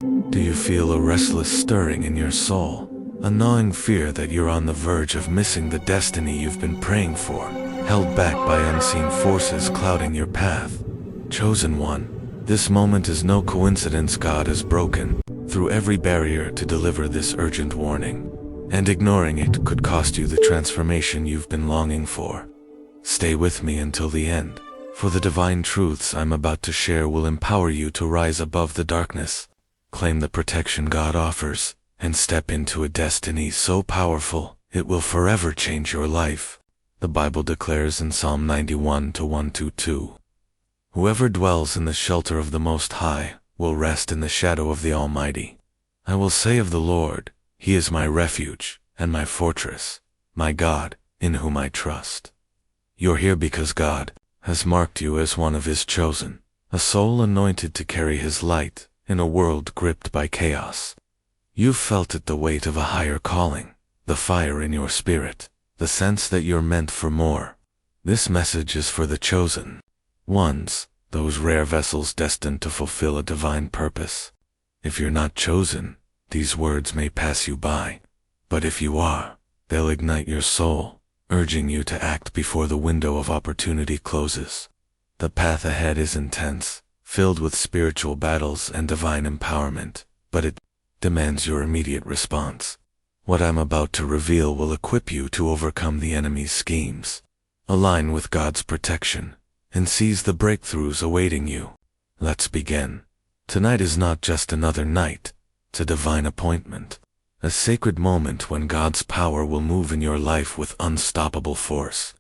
Do you feel a restless stirring in your soul? A gnawing fear that you're on the verge of missing the destiny you've been praying for, held back by unseen forces clouding your path? Chosen one, this moment is no coincidence. God has broken through every barrier to deliver this urgent warning, and ignoring it could cost you the transformation you've been longing for. Stay with me until the end, for the divine truths I'm about to share will empower you to rise above the darkness, claim the protection God offers, and step into a destiny so powerful it will forever change your life. The Bible declares in Psalm 91:1-2, "Whoever dwells in the shelter of the Most High will rest in the shadow of the Almighty. I will say of the Lord, He is my refuge and my fortress, my God, in whom I trust." You're here because God has marked you as one of His chosen, a soul anointed to carry His light in a world gripped by chaos. You've felt it, the weight of a higher calling, the fire in your spirit, the sense that you're meant for more. This message is for the chosen ones, those rare vessels destined to fulfill a divine purpose. If you're not chosen, these words may pass you by, but if you are, they'll ignite your soul, urging you to act before the window of opportunity closes. The path ahead is intense, filled with spiritual battles and divine empowerment, but it demands your immediate response. What I'm about to reveal will equip you to overcome the enemy's schemes, align with God's protection, and seize the breakthroughs awaiting you. Let's begin. Tonight is not just another night, it's a divine appointment, a sacred moment when God's power will move in your life with unstoppable force.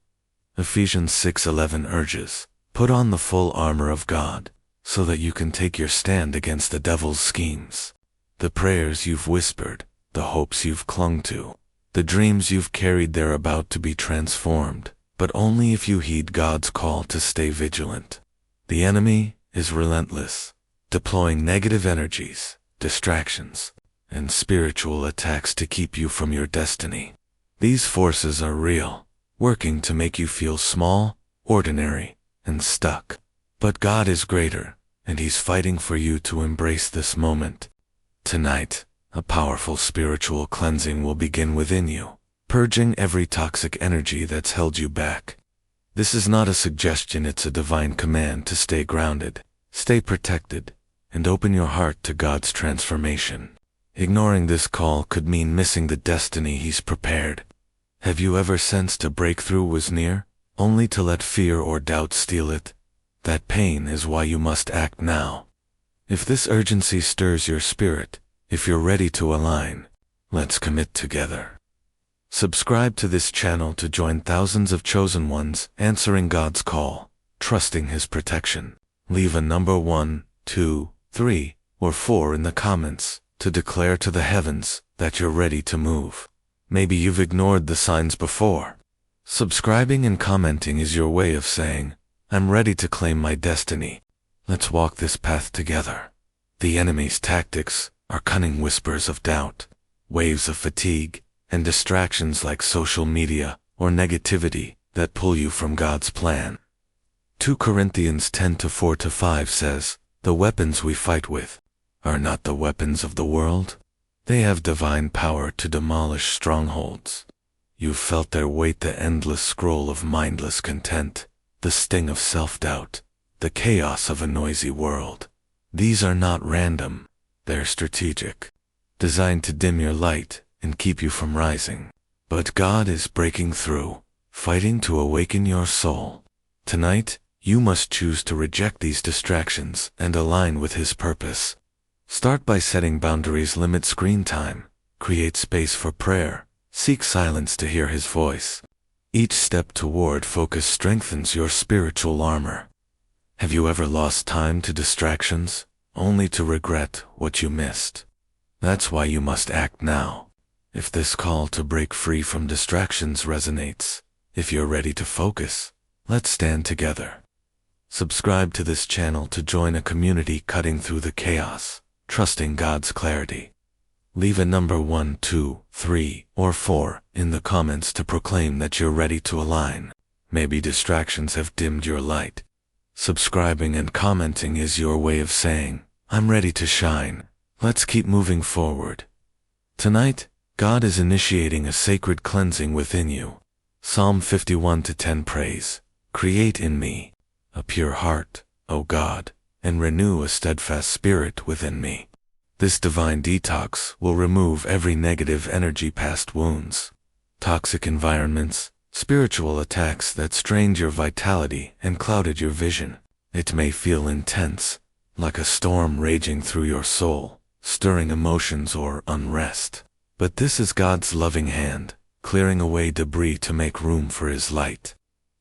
Ephesians 6:11 urges, "Put on the full armor of God, so that you can take your stand against the devil's schemes." The prayers you've whispered, the hopes you've clung to, the dreams you've carried, they're about to be transformed, but only if you heed God's call to stay vigilant. The enemy is relentless, deploying negative energies, distractions, and spiritual attacks to keep you from your destiny. These forces are real, working to make you feel small, ordinary, and stuck. But God is greater, and He's fighting for you to embrace this moment. Tonight, a powerful spiritual cleansing will begin within you, purging every toxic energy that's held you back. This is not a suggestion, it's a divine command to stay grounded, stay protected, and open your heart to God's transformation. Ignoring this call could mean missing the destiny He's prepared. Have you ever sensed a breakthrough was near, only to let fear or doubt steal it? That pain is why you must act now. If this urgency stirs your spirit, if you're ready to align, let's commit together. Subscribe to this channel to join thousands of chosen ones answering God's call, trusting His protection. Leave a number 1, 2, 3, or 4 in the comments to declare to the heavens that you're ready to move. Maybe you've ignored the signs before. Subscribing and commenting is your way of saying, "I'm ready to claim my destiny." Let's walk this path together. The enemy's tactics are cunning whispers of doubt, waves of fatigue, and distractions like social media or negativity that pull you from God's plan. 2 Corinthians 10:4-5 says, "The weapons we fight with are not the weapons of the world. They have divine power to demolish strongholds." You've felt their weight, the endless scroll of mindless content, the sting of self-doubt, the chaos of a noisy world. These are not random, they're strategic, designed to dim your light and keep you from rising. But God is breaking through, fighting to awaken your soul. Tonight, you must choose to reject these distractions and align with His purpose. Start by setting boundaries, limit screen time, create space for prayer, seek silence to hear His voice. Each step toward focus strengthens your spiritual armor. Have you ever lost time to distractions, only to regret what you missed? That's why you must act now. If this call to break free from distractions resonates, if you're ready to focus, let's stand together. Subscribe to this channel to join a community cutting through the chaos, trusting God's clarity. Leave a number 1, 2, 3, or 4 in the comments to proclaim that you're ready to align. Maybe distractions have dimmed your light. Subscribing and commenting is your way of saying, "I'm ready to shine." Let's keep moving forward. Tonight, God is initiating a sacred cleansing within you. Psalm 51:10 prays, "Create in me a pure heart, O God, and renew a steadfast spirit within me." This divine detox will remove every negative energy, past wounds, toxic environments, spiritual attacks that strained your vitality and clouded your vision. It may feel intense, like a storm raging through your soul, stirring emotions or unrest. But this is God's loving hand, clearing away debris to make room for His light.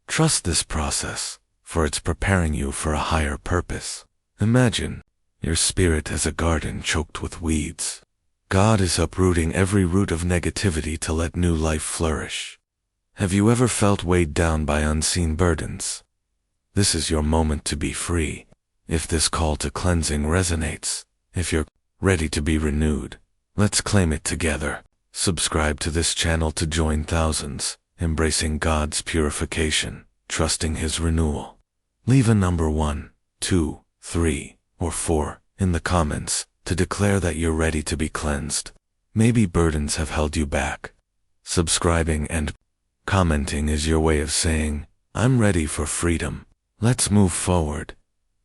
Trust this process, for it's preparing you for a higher purpose. Imagine your spirit as a garden choked with weeds. God is uprooting every root of negativity to let new life flourish. Have you ever felt weighed down by unseen burdens? This is your moment to be free. If this call to cleansing resonates, if you're ready to be renewed, let's claim it together. Subscribe to this channel to join thousands, embracing God's purification, trusting His renewal. Leave a number 1, 2, 3, or 4 in the comments to declare that you're ready to be cleansed. Maybe burdens have held you back. Subscribing and commenting is your way of saying, "I'm ready for freedom." Let's move forward.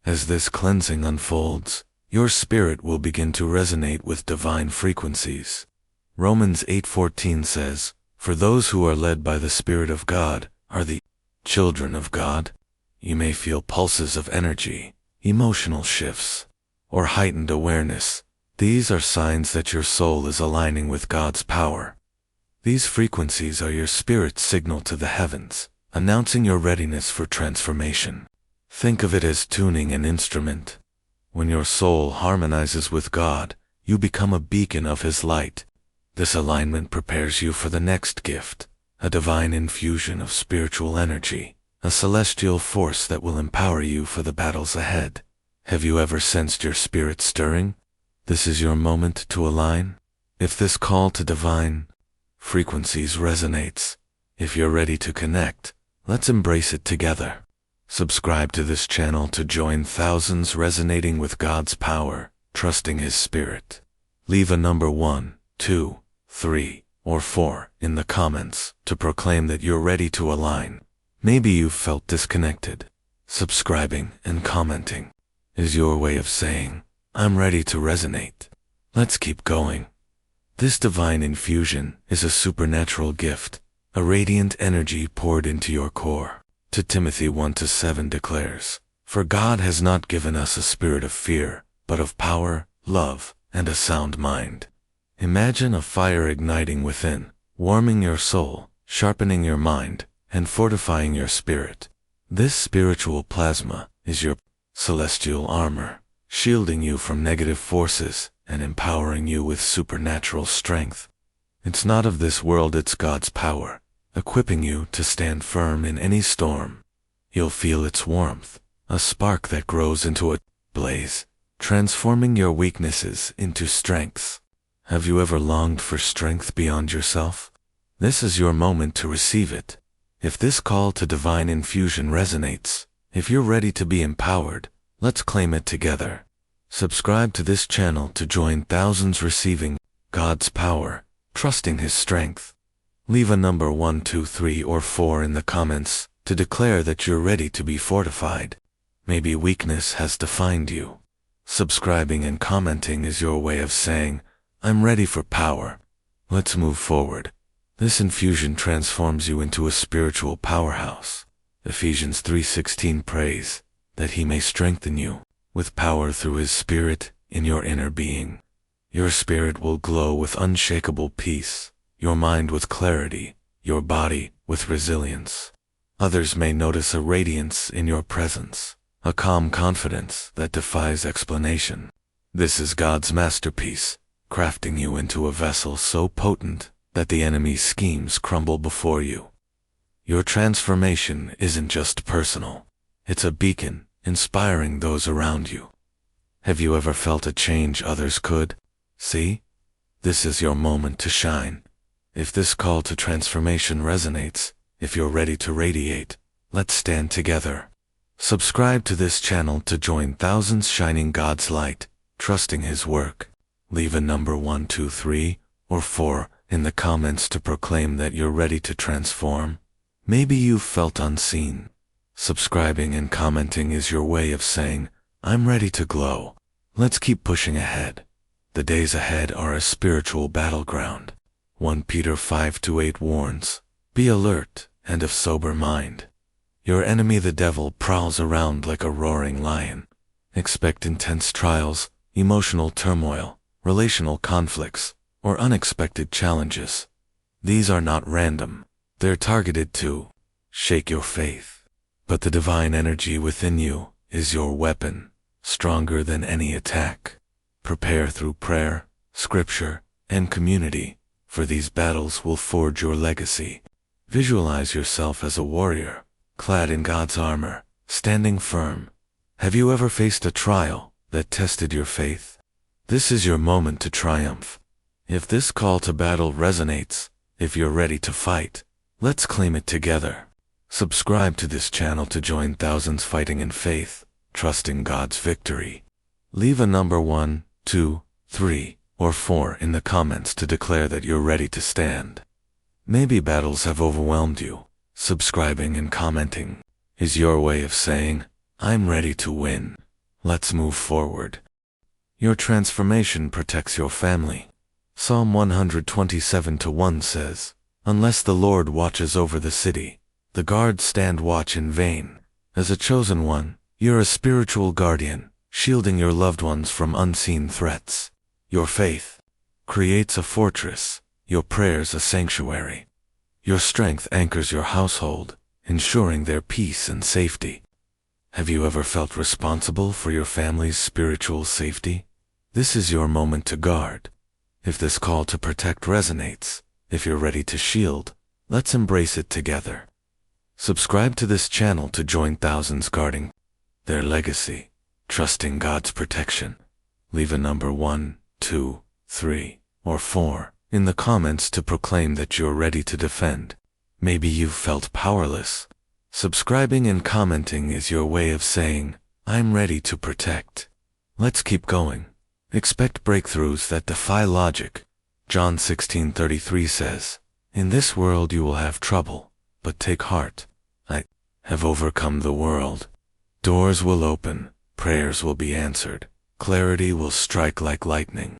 As this cleansing unfolds, your spirit will begin to resonate with divine frequencies. Romans 8:14 says, "For those who are led by the Spirit of God are the children of God." You may feel pulses of energy, emotional shifts, or heightened awareness. These are signs that your soul is aligning with God's power. These frequencies are your spirit's signal to the heavens, announcing your readiness for transformation. Think of it as tuning an instrument. When your soul harmonizes with God, you become a beacon of His light. This alignment prepares you for the next gift, a divine infusion of spiritual energy, a celestial force that will empower you for the battles ahead. Have you ever sensed your spirit stirring? This is your moment to align. If this call to divine frequencies resonates, if you're ready to connect, let's embrace it together. Subscribe to this channel to join thousands resonating with God's power, trusting His Spirit. Leave a number 1, 2, 3, or 4 in the comments to proclaim that you're ready to align. Maybe you've felt disconnected. Subscribing and commenting is your way of saying, "I'm ready to resonate." Let's keep going. This divine infusion is a supernatural gift, a radiant energy poured into your core. To Timothy 1:7 declares, "For God has not given us a spirit of fear, but of power, love, and a sound mind." Imagine a fire igniting within, warming your soul, sharpening your mind, and fortifying your spirit. This spiritual plasma is your celestial armor, shielding you from negative forces and empowering you with supernatural strength. It's not of this world, it's God's power, equipping you to stand firm in any storm. You'll feel its warmth, a spark that grows into a blaze, transforming your weaknesses into strengths. Have you ever longed for strength beyond yourself? This is your moment to receive it. If this call to divine infusion resonates, if you're ready to be empowered, let's claim it together. Subscribe to this channel to join thousands receiving God's power, trusting His strength. Leave a number 1, 2, 3, or 4 in the comments to declare that you're ready to be fortified. Maybe weakness has defined you. Subscribing and commenting is your way of saying, "I'm ready for power." Let's move forward. This infusion transforms you into a spiritual powerhouse. Ephesians 3:16 prays that He may strengthen you with power through His Spirit in your inner being. Your spirit will glow with unshakable peace, your mind with clarity, your body with resilience. Others may notice a radiance in your presence, a calm confidence that defies explanation. This is God's masterpiece, crafting you into a vessel so potent that the enemy's schemes crumble before you. Your transformation isn't just personal. It's a beacon, inspiring those around you. Have you ever felt a change others could see? This is your moment to shine. If this call to transformation resonates, if you're ready to radiate, let's stand together. Subscribe to this channel to join thousands shining God's light, trusting His work. Leave a number 1, 2, 3, or 4 in the comments to proclaim that you're ready to transform. Maybe you've felt unseen. Subscribing and commenting is your way of saying, I'm ready to glow. Let's keep pushing ahead. The days ahead are a spiritual battleground. 1 Peter 5-8 warns, be alert and of sober mind. Your enemy the devil prowls around like a roaring lion. Expect intense trials, emotional turmoil, relational conflicts, or unexpected challenges. These are not random. They're targeted to shake your faith. But the divine energy within you is your weapon, stronger than any attack. Prepare through prayer, scripture, and community, for these battles will forge your legacy. Visualize yourself as a warrior, clad in God's armor, standing firm. Have you ever faced a trial that tested your faith? This is your moment to triumph. If this call to battle resonates, if you're ready to fight, let's claim it together. Subscribe to this channel to join thousands fighting in faith, trusting God's victory. Leave a number 1, 2, 3, or 4 in the comments to declare that you're ready to stand. Maybe battles have overwhelmed you. Subscribing and commenting is your way of saying, I'm ready to win. Let's move forward. Your transformation protects your family. Psalm 127:1 says, unless the Lord watches over the city, the guards stand watch in vain. As a chosen one, you're a spiritual guardian, shielding your loved ones from unseen threats. Your faith creates a fortress, your prayers a sanctuary. Your strength anchors your household, ensuring their peace and safety. Have you ever felt responsible for your family's spiritual safety? This is your moment to guard. If this call to protect resonates, if you're ready to shield, let's embrace it together. Subscribe to this channel to join thousands guarding their legacy, trusting God's protection. Leave a number 1, 2, 3, or 4 in the comments to proclaim that you're ready to defend. Maybe you've felt powerless. Subscribing and commenting is your way of saying, I'm ready to protect. Let's keep going. Expect breakthroughs that defy logic. John 16:33 says, in this world you will have trouble, but take heart. I have overcome the world. Doors will open, prayers will be answered, clarity will strike like lightning.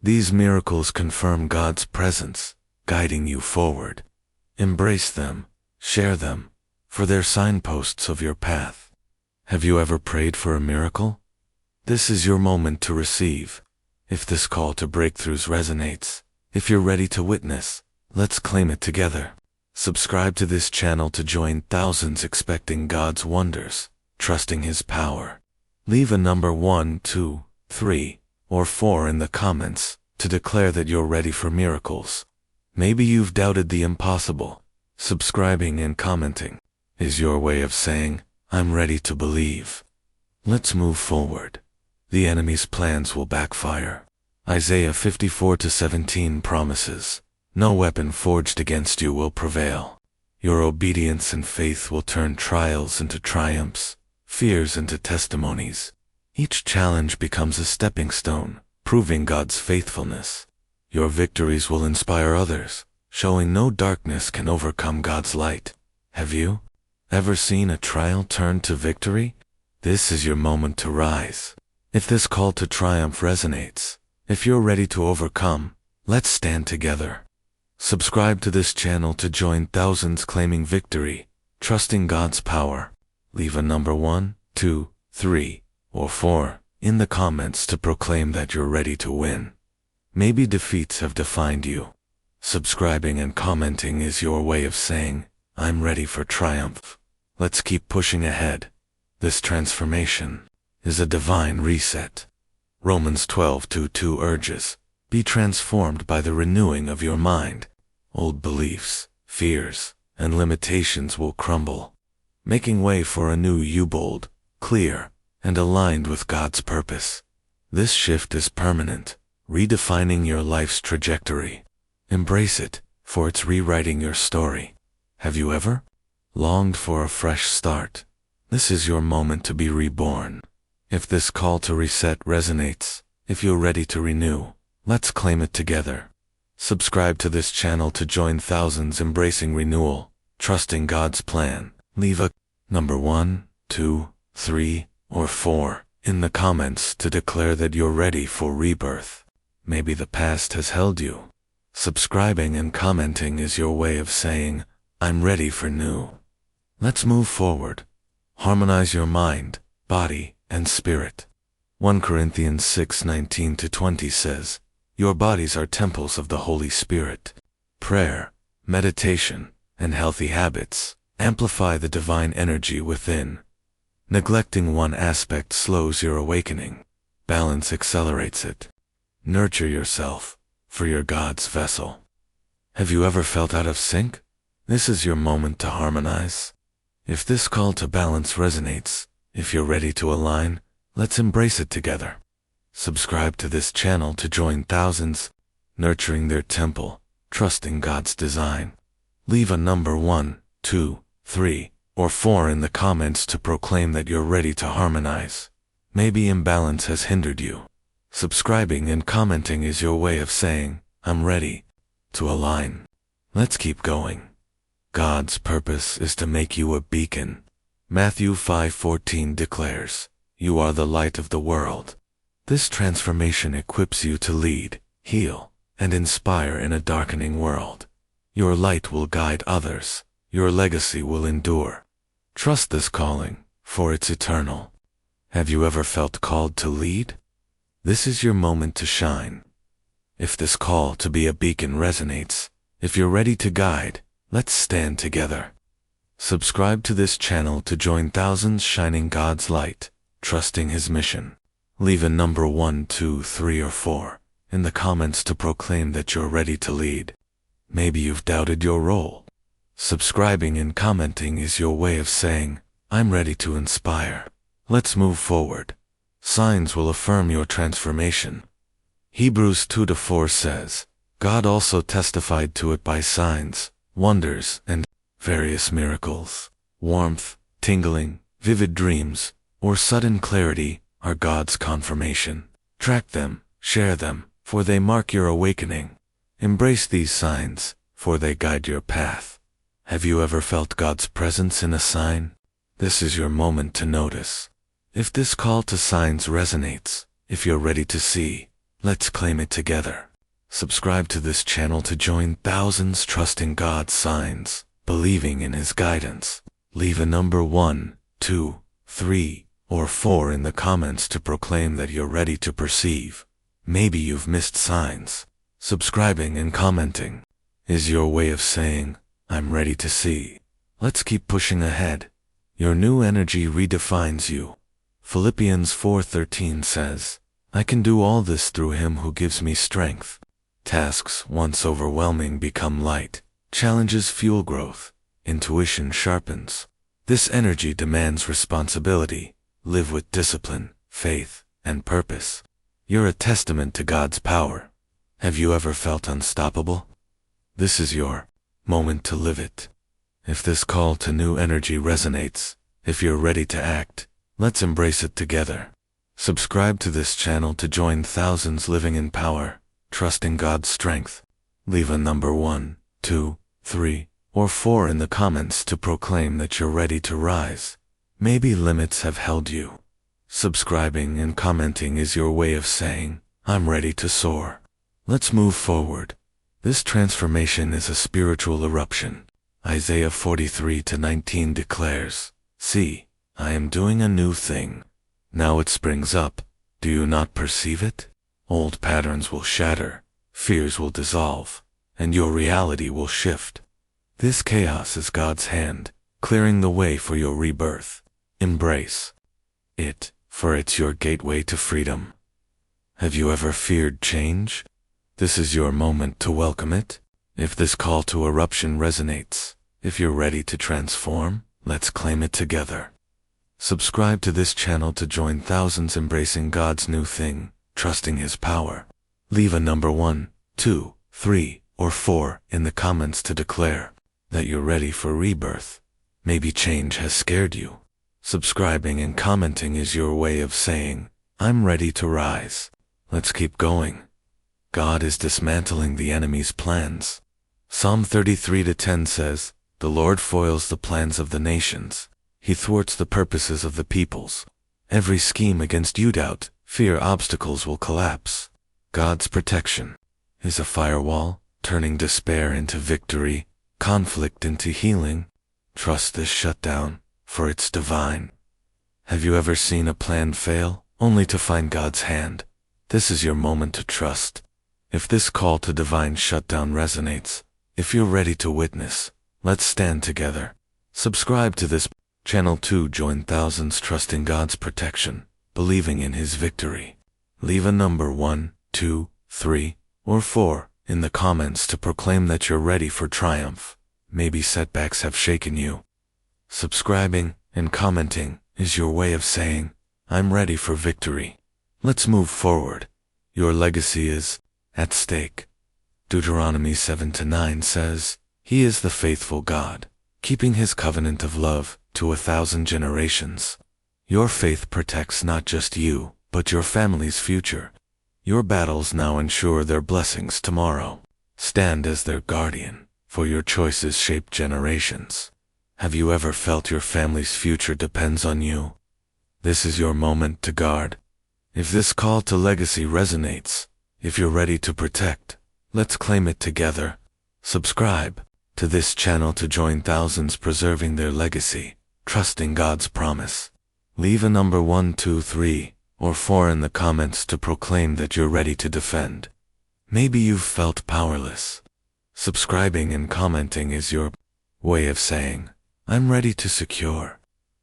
These miracles confirm God's presence, guiding you forward. Embrace them, share them, for they're signposts of your path. Have you ever prayed for a miracle? This is your moment to receive. If this call to breakthroughs resonates, if you're ready to witness, let's claim it together. Subscribe to this channel to join thousands expecting God's wonders, trusting His power. Leave a number 1, 2, 3, or 4 in the comments to declare that you're ready for miracles. Maybe you've doubted the impossible. Subscribing and commenting is your way of saying, I'm ready to believe. Let's move forward. The enemy's plans will backfire. Isaiah 54:17 promises, no weapon forged against you will prevail. Your obedience and faith will turn trials into triumphs, fears into testimonies. Each challenge becomes a stepping stone, proving God's faithfulness. Your victories will inspire others, showing no darkness can overcome God's light. Have you ever seen a trial turn to victory? This is your moment to rise. If this call to triumph resonates, if you're ready to overcome, let's stand together. Subscribe to this channel to join thousands claiming victory, trusting God's power. Leave a number 1, 2, 3, or 4 in the comments to proclaim that you're ready to win. Maybe defeats have defined you. Subscribing and commenting is your way of saying, I'm ready for triumph. Let's keep pushing ahead. This transformation is a divine reset. Romans 12:2 urges, be transformed by the renewing of your mind. Old beliefs, fears, and limitations will crumble, making way for a new you bold, clear, and aligned with God's purpose. This shift is permanent, redefining your life's trajectory. Embrace it, for it's rewriting your story. Have you ever longed for a fresh start? This is your moment to be reborn. If this call to reset resonates, if you're ready to renew, Let's claim it together. Subscribe to this channel to join thousands embracing renewal, trusting God's plan. Leave a number 1, 2, 3, or 4 in the comments to declare that you're ready for rebirth. Maybe the past has held you. Subscribing and commenting is your way of saying, I'm ready for new. Let's move forward. Harmonize your mind, body, and spirit. 1 Corinthians 6:19-20 says, your bodies are temples of the Holy Spirit. Prayer, meditation, and healthy habits amplify the divine energy within. Neglecting one aspect slows your awakening. Balance accelerates it. Nurture yourself, for you're God's vessel. Have you ever felt out of sync? This is your moment to harmonize. If this call to balance resonates, if you're ready to align, let's embrace it together. Subscribe to this channel to join thousands, nurturing their temple, trusting God's design. Leave a number 1, 2, 3, or 4 in the comments to proclaim that you're ready to harmonize. Maybe imbalance has hindered you. Subscribing and commenting is your way of saying, I'm ready to align. Let's keep going. God's purpose is to make you a beacon. Matthew 5:14 declares, you are the light of the world. This transformation equips you to lead, heal, and inspire in a darkening world. Your light will guide others. Your legacy will endure. Trust this calling, for it's eternal. Have you ever felt called to lead? This is your moment to shine. If this call to be a beacon resonates, if you're ready to guide, let's stand together. Subscribe to this channel to join thousands shining God's light, trusting His mission. Leave a number 1, 2, 3, or 4 in the comments to proclaim that you're ready to lead. Maybe you've doubted your role. Subscribing and commenting is your way of saying, I'm ready to inspire. Let's move forward. Signs will affirm your transformation. Hebrews 2-4 says, God also testified to it by signs, wonders, and various miracles. Warmth, tingling, vivid dreams, or sudden clarity are God's confirmation. Track them, share them, for they mark your awakening. Embrace these signs, for they guide your path. Have you ever felt God's presence in a sign? This is your moment to notice. If this call to signs resonates, if you're ready to see, let's claim it together. Subscribe to this channel to join thousands trusting God's signs, believing in His guidance. Leave a number 1, 2, 3, or 4 in the comments to proclaim that you're ready to perceive. Maybe you've missed signs. Subscribing and commenting is your way of saying, I'm ready to see. Let's keep pushing ahead. Your new energy redefines you. Philippians 4:13 says, I can do all this through Him who gives me strength. Tasks once overwhelming become light. Challenges fuel growth. Intuition sharpens. This energy demands responsibility. Live with discipline, faith, and purpose. You're a testament to God's power. Have you ever felt unstoppable? This is your moment to live it. If this call to new energy resonates, if you're ready to act, let's embrace it together. Subscribe to this channel to join thousands living in power, trusting God's strength. Leave a number 1, 2, 3, or 4 in the comments to proclaim that you're ready to rise. Maybe limits have held you. Subscribing and commenting is your way of saying, I'm ready to soar. Let's move forward. This transformation is a spiritual eruption. Isaiah 43:19 declares, See, I am doing a new thing. Now it springs up. Do you not perceive it? Old patterns will shatter, fears will dissolve, and your reality will shift. This chaos is God's hand, clearing the way for your rebirth. Embrace it, for it's your gateway to freedom. Have you ever feared change? This is your moment to welcome it. If this call to eruption resonates, if you're ready to transform, let's claim it together. Subscribe to this channel to join thousands embracing God's new thing, trusting His power. Leave a number 1, 2, 3, or 4 in the comments to declare that you're ready for rebirth. Maybe change has scared you. Subscribing and commenting is your way of saying, I'm ready to rise. Let's keep going. God is dismantling the enemy's plans. Psalm 33:10 says, "The Lord foils the plans of the nations. He thwarts the purposes of the peoples. Every scheme against you, doubt, fear, obstacles will collapse." God's protection is a firewall, turning despair into victory, conflict into healing. Trust this shutdown, for it's divine. Have you ever seen a plan fail, only to find God's hand? This is your moment to trust. If this call to divine shutdown resonates, if you're ready to witness, let's stand together. Subscribe to this channel to join thousands trusting God's protection, believing in His victory. Leave a number 1, 2, 3, or 4 in the comments to proclaim that you're ready for triumph. Maybe setbacks have shaken you. Subscribing and commenting is your way of saying, "I'm ready for victory." Let's move forward. Your legacy is at stake. Deuteronomy 7:9 says, "He is the faithful God, keeping His covenant of love to 1,000 generations." Your faith protects not just you, but your family's future. Your battles now ensure their blessings tomorrow. Stand as their guardian, for your choices shape generations. Have you ever felt your family's future depends on you? This is your moment to guard. If this call to legacy resonates, if you're ready to protect, let's claim it together. Subscribe to this channel to join thousands preserving their legacy, trusting God's promise. Leave a number 1, 2, 3, or 4 in the comments to proclaim that you're ready to defend. Maybe you've felt powerless. Subscribing and commenting is your way of saying, "I'm ready to secure."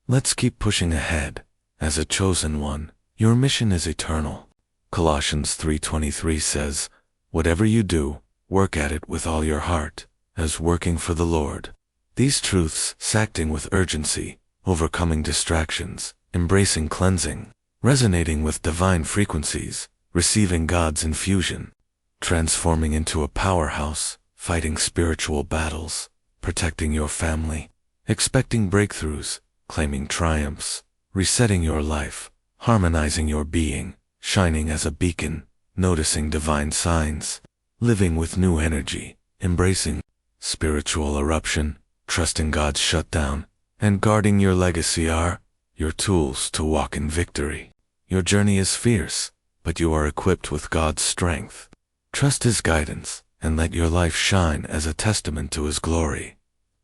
Let's keep pushing ahead. As a chosen one, your mission is eternal. Colossians 3:23 says, "Whatever you do, work at it with all your heart, as working for the Lord." These truths, acting with urgency, overcoming distractions, embracing cleansing, resonating with divine frequencies, receiving God's infusion, transforming into a powerhouse, fighting spiritual battles, protecting your family, expecting breakthroughs, claiming triumphs, resetting your life, harmonizing your being, shining as a beacon, noticing divine signs, living with new energy, embracing spiritual eruption, trusting God's shutdown, and guarding your legacy are your tools to walk in victory. Your journey is fierce, but you are equipped with God's strength. Trust His guidance, and let your life shine as a testament to His glory.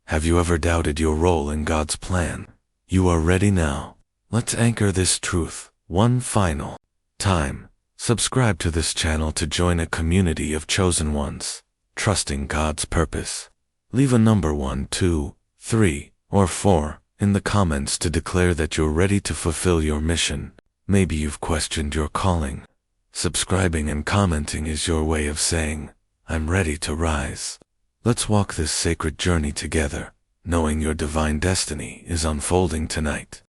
Have you ever doubted your role in God's plan? You are ready now. Let's anchor this truth one final time. Subscribe to this channel to join a community of chosen ones, trusting God's purpose. Leave a number 1, 2, 3, or 4 in the comments to declare that you're ready to fulfill your mission. Maybe you've questioned your calling. Subscribing and commenting is your way of saying, "I'm ready to rise." Let's walk this sacred journey together, knowing your divine destiny is unfolding tonight.